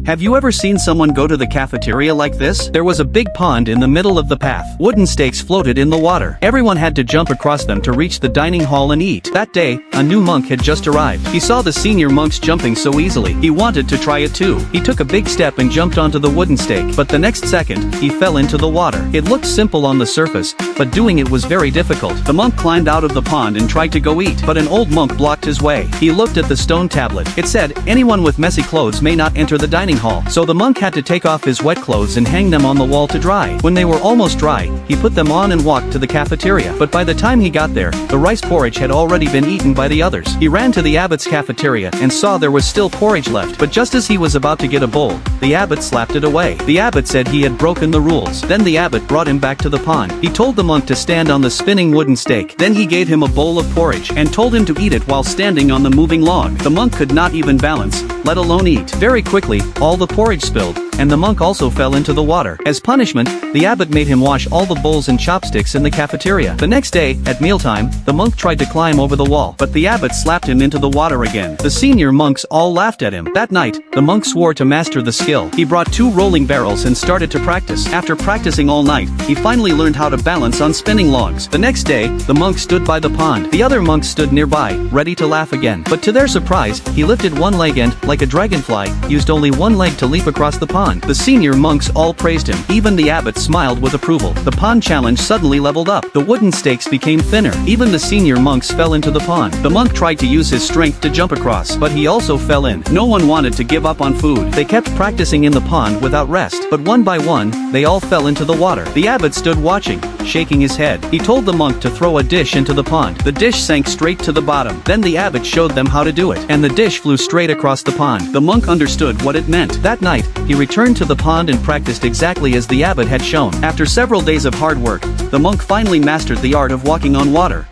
Have you ever seen someone go to the cafeteria like this? There was a big pond in the middle of the path. Wooden stakes floated in the water. Everyone had to jump across them to reach the dining hall and eat. That day, a new monk had just arrived. He saw the senior monks jumping so easily. He wanted to try it too. He took a big step and jumped onto the wooden stake, but the next second, he fell into the water. It looked simple on the surface, but doing it was very difficult. The monk climbed out of the pond and tried to go eat, but an old monk blocked his way. He looked at the stone tablet. It said, "Anyone with messy clothes may not enter the dining hall." So the monk had to take off his wet clothes and hang them on the wall to dry. When they were almost dry, he put them on and walked to the cafeteria. But by the time he got there, the rice porridge had already been eaten by the others. He ran to the abbot's cafeteria and saw there was still porridge left. But just as he was about to get a bowl, the abbot slapped it away. The abbot said he had broken the rules. Then the abbot brought him back to the pond. He told the monk to stand on the spinning wooden stake. Then he gave him a bowl of porridge and told him to eat it while standing on the moving log. The monk could not even balance, let alone eat. Very quickly, all the porridge spilled, and the monk also fell into the water. As punishment, the abbot made him wash all the bowls and chopsticks in the cafeteria. The next day, at mealtime, the monk tried to climb over the wall, but the abbot slapped him into the water again. The senior monks all laughed at him. That night, the monk swore to master the skill. He brought 2 rolling barrels and started to practice. After practicing all night, he finally learned how to balance on spinning logs. The next day, the monk stood by the pond. The other monks stood nearby, ready to laugh again. But to their surprise, he lifted one leg and, like a dragonfly, used only one leg to leap across the pond. The senior monks all praised him. Even the abbot smiled with approval. The pond challenge suddenly leveled up. The wooden stakes became thinner. Even the senior monks fell into the pond. The monk tried to use his strength to jump across, but he also fell in. No one wanted to give up on food. They kept practicing in the pond without rest. But one by one, they all fell into the water. The abbot stood watching, shaking his head. He told the monk to throw a dish into the pond. The dish sank straight to the bottom. Then the abbot showed them how to do it, and the dish flew straight across the pond. The monk understood what it meant. That night, he returned to the pond and practiced exactly as the abbot had shown. After several days of hard work, the monk finally mastered the art of walking on water.